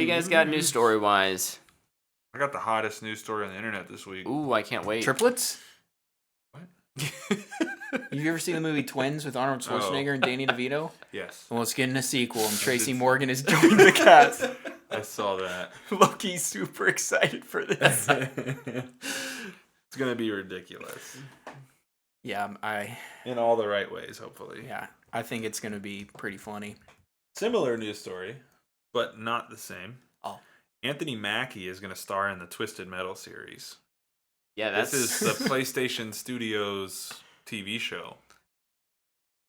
do you guys got news story-wise? I got the hottest news story on the internet this week. Ooh, I can't wait. Triplets? What? You ever seen the movie Twins with Arnold Schwarzenegger and Danny DeVito? Yes. Well, it's getting a sequel, and Tracy Morgan is joining the cast. I saw that. Loki's super excited for this. It's going to be ridiculous. Yeah, In all the right ways, hopefully. Yeah, I think it's going to be pretty funny. Similar news story, but not the same. Oh. Anthony Mackie is going to star in the Twisted Metal series. Yeah, that's... This is the PlayStation Studios TV show.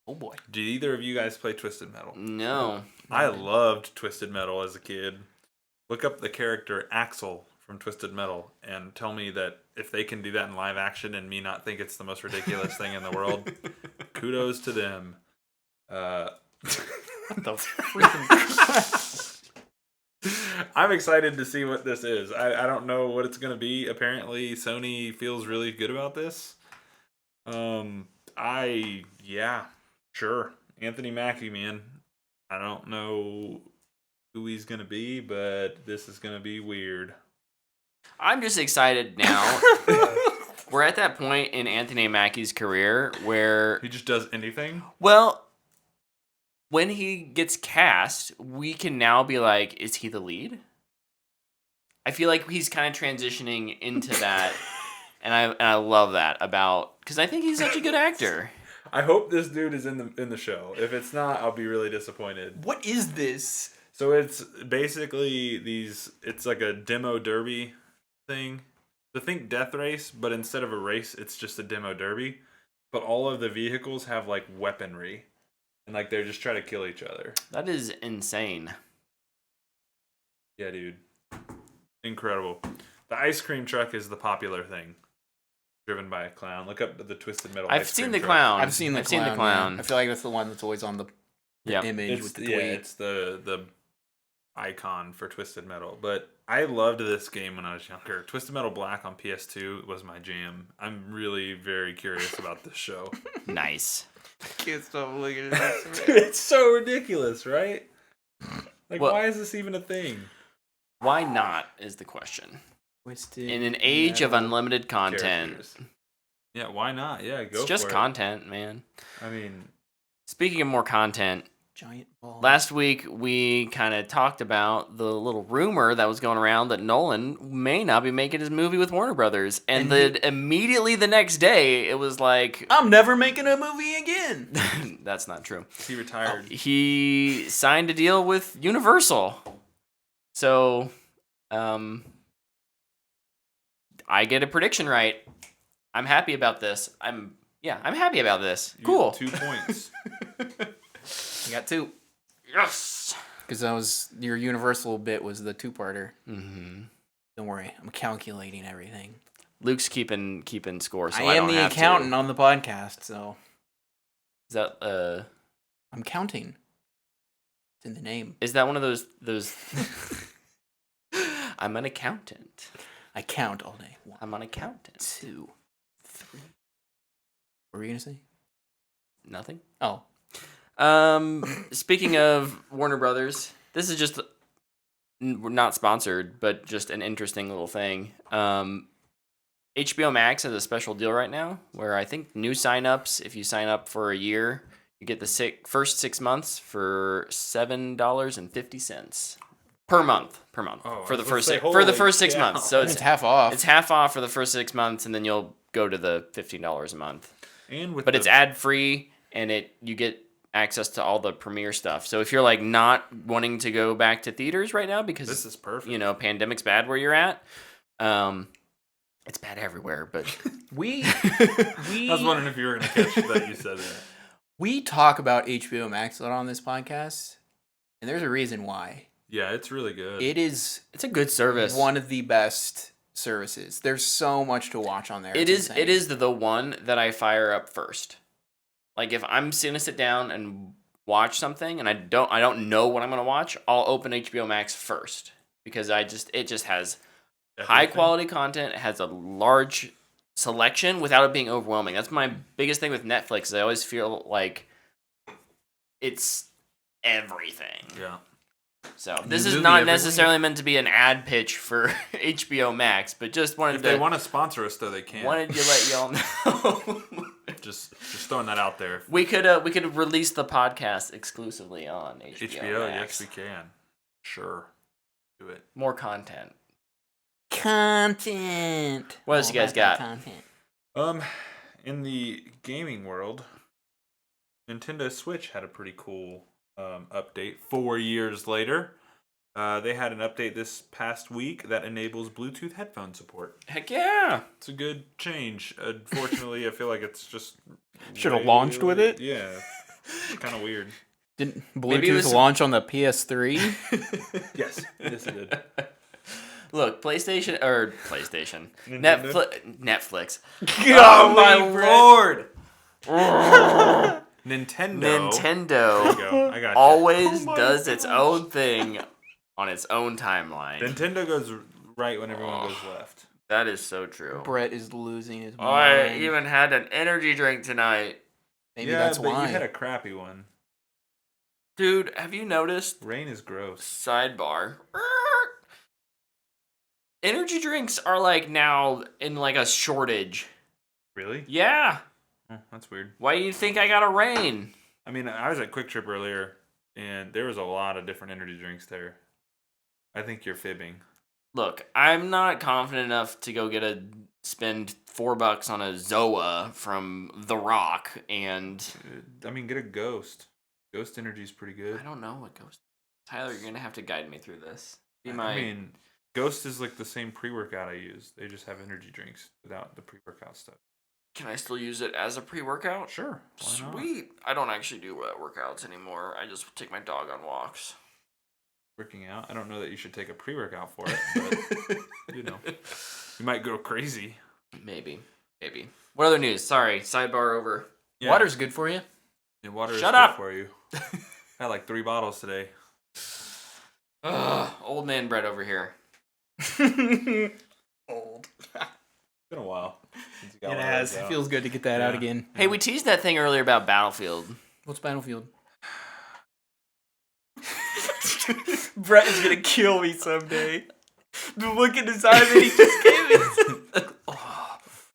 Oh, boy. Did either of you guys play Twisted Metal? No. I loved Twisted Metal as a kid. Look up the character Axel from Twisted Metal and tell me that if they can do that in live action and me not think it's the most ridiculous thing in the world, kudos to them. What the freaking... I'm excited to see what this is. I don't know what it's going to be. Apparently, Sony feels really good about this. Sure. Anthony Mackie, man. I don't know who he's going to be, but this is going to be weird. I'm just excited now. We're at that point in Anthony Mackie's career where... He just does anything? Well, when he gets cast, we can now be like, is he the lead? I feel like he's kind of transitioning into that, and I love that about... Because I think he's such a good actor. I hope this dude is in the show. If it's not, I'll be really disappointed. What is this? So it's basically it's like a demo derby thing. So think Death Race, but instead of a race, it's just a demo derby. But all of the vehicles have like weaponry. And like they're just trying to kill each other. That is insane. Yeah, dude. Incredible. The ice cream truck is the popular thing. Driven by a clown. Look up the Twisted Metal. I've seen the clown. I've seen the clown. Yeah. I feel like that's the one that's always on the image with the tweet. Yeah, it's the icon for Twisted Metal. But I loved this game when I was younger. Twisted Metal Black on PS2 was my jam. I'm really very curious about this show. Nice. I can't stop looking at this. Dude, it's so ridiculous, right? Like, Well, why is this even a thing? Why not is the question. Twisted In an age of unlimited content. Characters. Yeah, why not? Yeah, go It's just for it. content, man. I mean... Speaking of more content, giant ball. last week we kind of talked about the little rumor that was going around that Nolan may not be making his movie with Warner Brothers. And immediately the next day, it was like... I'm never making a movie again. That's not true. He retired. He signed a deal with Universal. So... I get a prediction right. I'm happy about this. I'm happy about this. Cool. 2 points. You got 2. Yes. Because that was your Universal bit was the 2-parter. Mm-hmm. Don't worry, I'm calculating everything. Luke's keeping score, so I am don't the have accountant to. on the podcast, so Is that I'm counting. It's in the name. Is that one of those? I'm an accountant. I count all day. 1, I'm an accountant. 2, 3. What were you gonna say? Nothing. Oh. Speaking of Warner Brothers, this is just not sponsored, but just an interesting little thing. HBO Max has a special deal right now where I think new signups, if you sign up for a year, you get the first 6 months for $7.50 per month. Oh, for the first holy 6 cow. months. So It's half off. It's half off for the first 6 months, and then you'll go to the $15 a month. But it's ad free, and you get access to all the premiere stuff. So if you're like not wanting to go back to theaters right now because this is perfect. Pandemic's bad where you're at. It's bad everywhere, but we I was wondering if you were going to catch that you said that. We talk about HBO Max a lot on this podcast, and there's a reason why. Yeah, it's really good. It's a good service. One of the best services. There's so much to watch on there. It is the one that I fire up first. Like if I'm going to sit down and watch something and I don't know what I'm going to watch, I'll open HBO Max first because it just has high quality content. It has a large selection without it being overwhelming. That's my biggest thing with Netflix. I always feel like it's everything. Yeah. So this New is movie not every necessarily meant to be an ad pitch for HBO Max, but just wanted If to they want to sponsor us, though, they can. wanted to let y'all know. Just throwing that out there. We could release the podcast exclusively on HBO Max. Yes, we can. Sure. Do it. More content. Content. What else you guys got? Content. In the gaming world, Nintendo Switch had a pretty cool update 4 years later. They had an update this past week that enables Bluetooth headphone support. Heck yeah! It's a good change. Unfortunately, I feel like it's just... Should have launched with it? Yeah. It's kind of weird. Didn't Maybe it Bluetooth was- launch on the PS3? Yes. Yes, it did. Look, PlayStation. Nintendo? Netflix. Oh my lord! Nintendo. Nintendo There you go. I got you. always does its own thing on its own timeline. Nintendo goes right when everyone goes left. That is so true. Brett is losing his mind. I even had an energy drink tonight. Maybe yeah, that's but why. you had a crappy one. Dude, have you noticed? Rain is gross. Sidebar. Energy drinks are like now in like a shortage. Really? Yeah. Oh, that's weird. Why do you think I got a rain? I mean, I was at Quick Trip earlier, and there was a lot of different energy drinks there. I think you're fibbing. Look, I'm not confident enough to spend $4 on a Zoa from The Rock, and I mean, get a Ghost. Ghost Energy's pretty good. I don't know what goes. Tyler, you're gonna have to guide me through this. I mean, Ghost is like the same pre-workout I use. They just have energy drinks without the pre-workout stuff. Can I still use it as a pre-workout? Sure. Why not? Sweet. I don't actually do workouts anymore. I just take my dog on walks. Working out. I don't know that you should take a pre-workout for it, but you know, you might go crazy. Maybe. What other news? Sorry, sidebar over. Yeah. Water's good for you. Yeah, water Shut is up. good for you. I had like 3 bottles today. Ugh, old man Brett over here. Old. It's been a while since you got It one of has. those It out. feels good to get that out Yeah. again. Hey, we teased that thing earlier about Battlefield. What's Battlefield? Brett is gonna kill me someday. The look in his eye that he just gave me.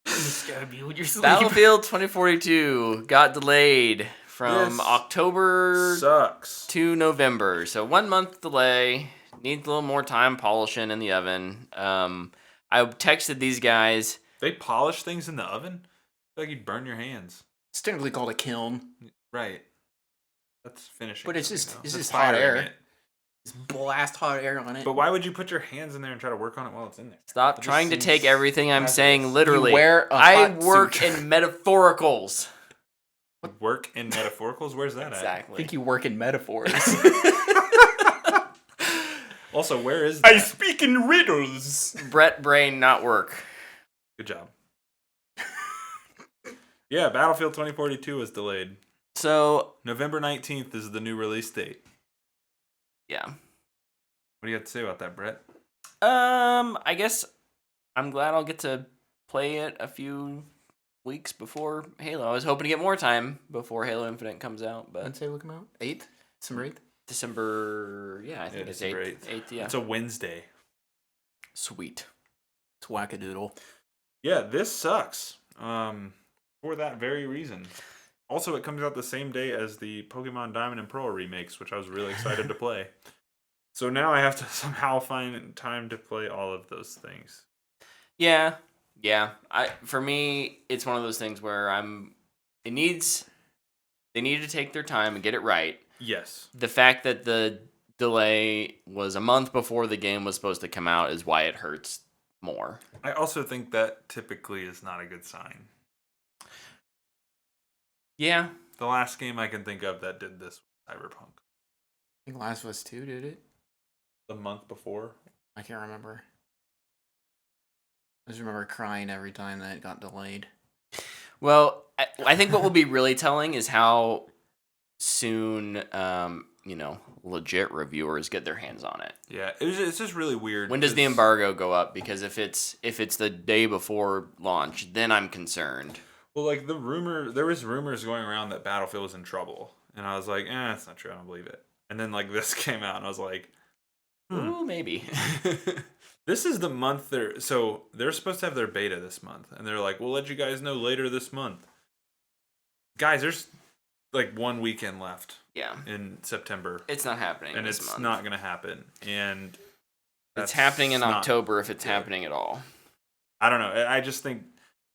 It's gotta be when you're sleeping. Battlefield 2042 got delayed from This October Sucks. to November. So 1 month delay. Needs a little more time polishing in the oven. I texted these guys. They polish things in the oven? I feel like you'd burn your hands. It's technically called a kiln. Right. That's finishing. But it's something, just- though. it's That's just hot firing air. it. Just blast hot air on it. But why would you put your hands in there and try to work on it while it's in there? Stop That just trying to seems take everything I'm hazardous. saying literally. You wear a I hot work suit. in metaphoricals. Work in metaphoricals? Where's that I Exactly. think you work in metaphors. at? Also, where is that? speak in riddles. Brett brain not work. Good job. Yeah, Battlefield 2042 was delayed. So November 19th is the new release date. yeah. What do you have to say about that, Brett? I guess I'm glad I'll get to play it a few weeks before Halo. I was hoping to get more time before Halo Infinite comes out, but When's Halo come out? 8th? December 8th? December, yeah, I think Yeah, it's December 8th. 8th, yeah. It's a Wednesday. Sweet. It's wackadoodle. Yeah, this sucks. For that very reason. Also, it comes out the same day as the Pokemon Diamond and Pearl remakes, which I was really excited to play. So now I have to somehow find time to play all of those things. Yeah. For me, it's one of those things where they need to take their time and get it right. Yes. The fact that the delay was a month before the game was supposed to come out is why it hurts more. I also think that typically is not a good sign. Yeah. The last game I can think of that did this was Cyberpunk. I think Last of Us 2 did it. The month before. I can't remember. I just remember crying every time that it got delayed. Well, I think what will be really telling is how soon, legit reviewers get their hands on it. Yeah, it's just really weird. When does the 'cause- embargo go up? Because if it's the day before launch, then I'm concerned. Well, like there was rumors going around that Battlefield was in trouble, and I was like, it's not true. I don't believe it. And then like this came out, and I was like, Ooh, maybe. this is the month they're supposed to have their beta this month, and they're like, we'll let you guys know later this month. Guys, there's like 1 weekend left Yeah. in September, It's not happening and this it's month. not gonna happen. And It's happening in not October if it's good. happening at all. I don't know. I just think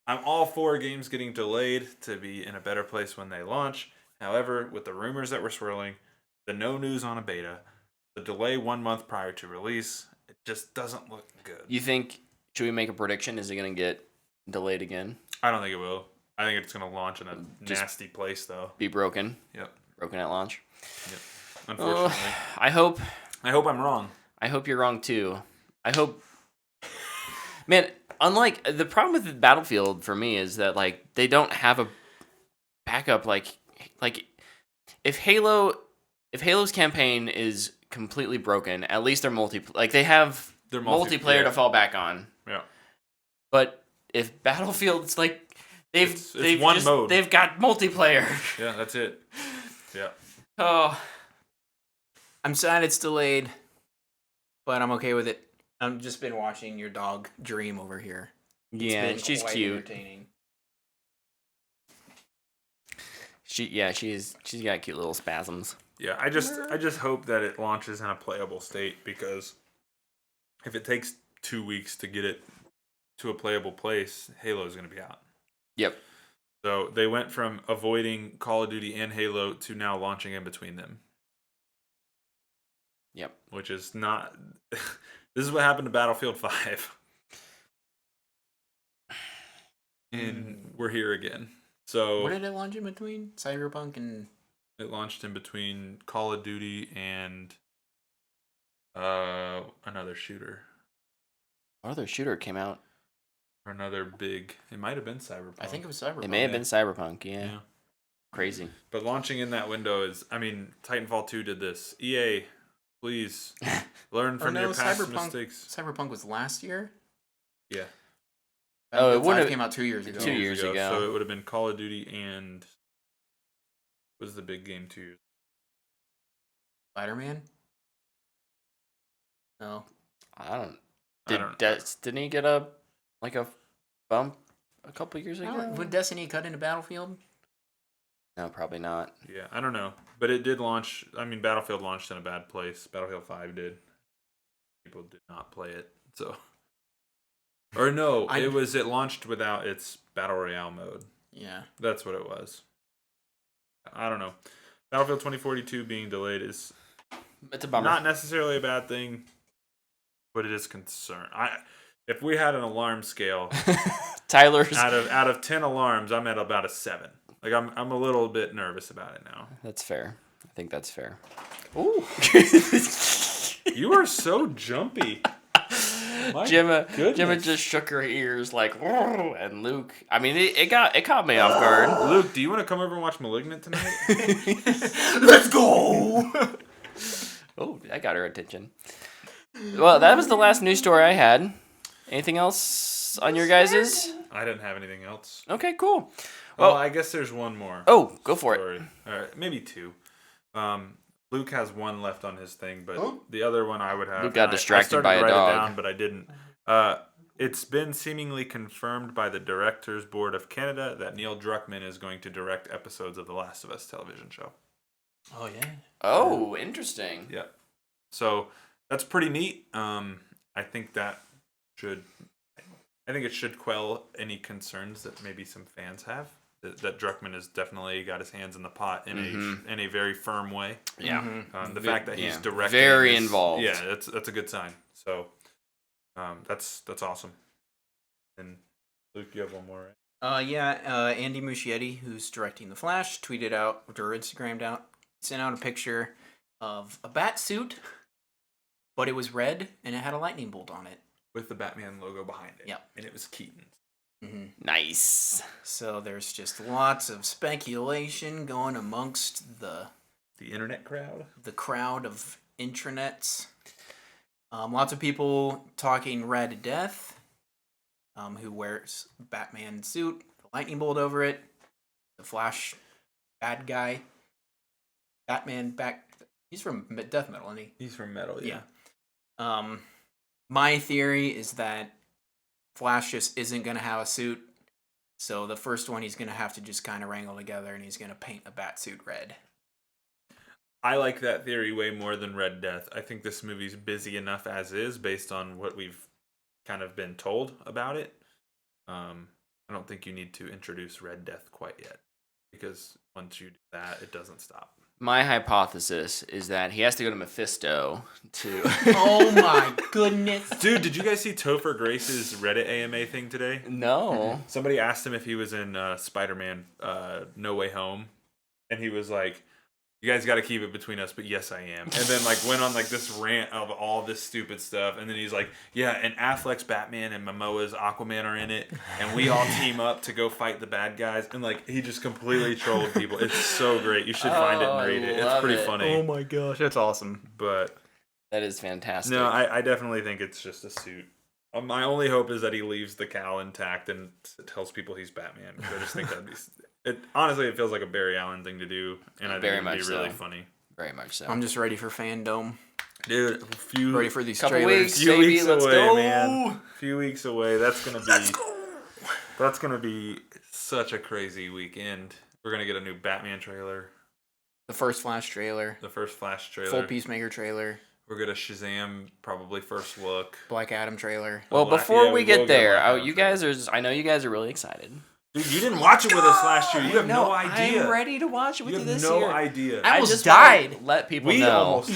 I'm all for games getting delayed to be in a better place when they launch. However, with the rumors that were swirling, the no news on a beta, the delay 1 month prior to release, it just doesn't look good. You think, should we make a prediction? Is it going to get delayed again? I don't think it will. I think it's going to launch in a Just nasty place, though. Be broken? Yep. Broken at launch? Yep. Unfortunately. I hope I'm wrong. I hope you're wrong, too. I hope... Man, unlike... The problem with Battlefield, for me, is that, like, they don't have a backup, like if Halo's campaign is completely broken, at least they're they have They're multiplayer to fall back on. Yeah. But if Battlefield's like It's one mode. They've got multiplayer. Yeah, that's it. Yeah. Oh, I'm sad it's delayed, but I'm okay with it. I've just been watching your dog dream over here. It's yeah, been she's quite cute. entertaining. She's got cute little spasms. Yeah, I just hope that it launches in a playable state, because if it takes 2 weeks to get it to a playable place, Halo's going to be out. Yep. So they went from avoiding Call of Duty and Halo to now launching in between them. Yep. Which is not... This is what happened to Battlefield 5. And we're here again. So What did it launch in between? Cyberpunk and... it launched in between Call of Duty and another shooter. What other shooter came out? Or another big... It might have been Cyberpunk. I think it was Cyberpunk. It may have been Cyberpunk, yeah. Crazy. But launching in that window is... I mean, Titanfall 2 did this. EA, please learn from your past mistakes. Cyberpunk was last year? Yeah. Oh, it would would've- came out 2 years ago. 2 years ago. So it would have been Call of Duty and... What was the big game 2 years? Spider-Man? No. I don't... I don't- Didn't he get a bump a couple years ago? Would Destiny cut into Battlefield? No, probably not. Yeah, I don't know. But it did launch... I mean, Battlefield launched in a bad place. Battlefield 5 did. People did not play it, so... Or no, it launched without its Battle Royale mode. Yeah. That's what it was. I don't know. Battlefield 2042 being delayed is It's a bummer. not necessarily a bad thing, but it is concern. If we had an alarm scale, Tyler's... out of 10 alarms, I'm at about a 7. Like I'm a little bit nervous about it now. That's fair. I think that's fair. Ooh. You are so jumpy. My Gemma goodness. just shook her ears like, "Whoa," and Luke. I mean, it caught me off guard. Luke, do you want to come over and watch *Malignant* tonight? Let's go! Oh, that got her attention. Well, that was the last news story I had. Anything else on your guys's? I didn't have anything else. Okay, cool. Well, Well, I guess there's one more. oh, go for it. Story. All right, maybe 2. Luke has one left on his thing, but Huh? the other one I would have. Luke got and distracted started by to a write dog. It down, but I didn't. It's been seemingly confirmed by the Directors Board of Canada that Neil Druckmann is going to direct episodes of the Last of Us television show. Oh, yeah. Oh, interesting. Yeah. So that's pretty neat. I think that should. I think it should quell any concerns that maybe some fans have. That Druckmann has definitely got his hands in the pot in a very firm way. Yeah. Mm-hmm. The fact that he's directing, very is- involved. Yeah, that's a good sign. So, that's awesome. And Luke, you have one more, right? Andy Muschietti, who's directing The Flash, tweeted out, or Instagrammed out, sent out a picture of a bat suit, but it was red and it had a lightning bolt on it. With the Batman logo behind it. Yep. And it was Keaton. Mm-hmm. Nice. So there's just lots of speculation going amongst the internet crowd. The crowd of intranets. Lots of people talking Red Death, who wears Batman suit, the lightning bolt over it, the Flash bad guy, Batman back. He's from death metal, isn't he? He's from metal, yeah. My theory is that Flash just isn't going to have a suit. So the first one he's going to have to just kind of wrangle together, and he's going to paint a bat suit red. I like that theory way more than Red Death. I think this movie's busy enough as is based on what we've kind of been told about it. I don't think you need to introduce Red Death quite yet, because once you do that, it doesn't stop. My hypothesis is that he has to go to Mephisto to... Oh my goodness. Dude, did you guys see Topher Grace's Reddit AMA thing today? No. Somebody asked him if he was in Spider-Man No Way Home, and he was like, you guys got to keep it between us, but yes, I am. And then went on this rant of all this stupid stuff, and then he's like, yeah, and Affleck's Batman and Momoa's Aquaman are in it, and we all team up to go fight the bad guys, and he just completely trolled people. It's so great. You should find it and read it. It's pretty funny. Oh my gosh, that's awesome. But that is fantastic. no, I definitely think it's just a suit. My only hope is that he leaves the cowl intact and tells people he's Batman. I just think that'd be... honestly, it feels like a Barry Allen thing to do, and I think it'd be really funny. Very much so. I'm just ready for fandom. Dude, ready for these couple trailers. weeks, few baby, weeks let's away, go. man. Few weeks away. That's gonna be. Let's go. That's gonna be such a crazy weekend. We're gonna get a new Batman trailer. The first Flash trailer. The first Flash trailer. Full Peacemaker trailer. We're gonna Shazam probably first look. Black Adam trailer. Well, Black- before yeah, we we get will get there, Black Adam you guys are. I know you guys are really excited. Dude, you didn't watch it with us last year. You have no idea. I'm ready to watch it with You you have this no year. idea. I almost just wanna died. Let people We know almost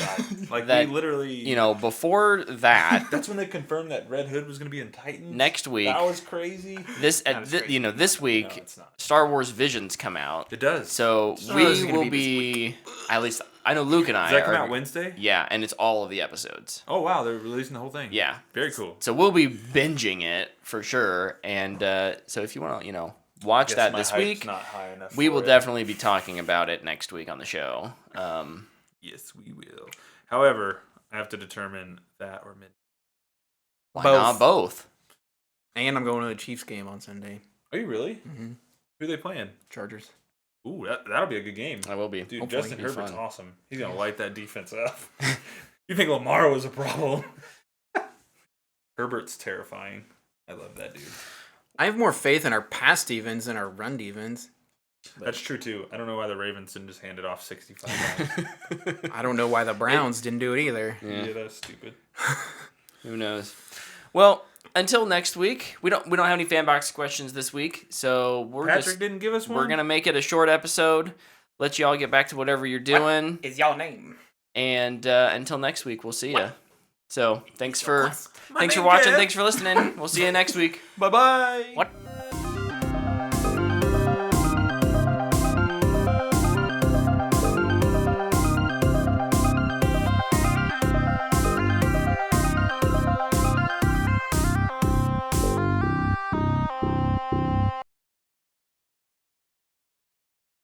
died. that, we literally. before that, That's when they confirmed that Red Hood was gonna be in Titans. next week, That was crazy. this That is crazy. this week, No, it's not. Star Wars Visions come out. It does. So Star Wars is we gonna will be be at least. I know Luke and I. Does that come are- out Wednesday? Yeah, and it's all of the episodes. Oh wow, they're releasing the whole thing. Yeah. Very cool. So we'll be binging it for sure. And so if you want to, watch that this week, Not high enough we for will it. definitely be talking about it next week on the show. Yes, we will. However, I have to determine that or mid. Why Both. not both? And I'm going to the Chiefs game on Sunday. Are you really? Mm-hmm. Who are they playing? Chargers. Ooh, that'll be a good game. I will be. Dude, Hopefully Justin it'll be Herbert's fun. awesome. He's gonna light that defense up. You think Lamar was a problem? Herbert's terrifying. I love that dude. I have more faith in our pass defense than our run defense. That's true too. I don't know why the Ravens didn't just hand it off 65 times. I don't know why the Browns didn't do it either. Yeah. That's stupid. Who knows? Well, until next week, we don't have any fan box questions this week, so Patrick didn't give us one. we're gonna make it a short episode. Let y'all get back to whatever you're doing, Is y'all name? and until next week, we'll see you. So thanks for My watching. name, Jeff. Thanks for listening. We'll see you next week. Bye bye. What?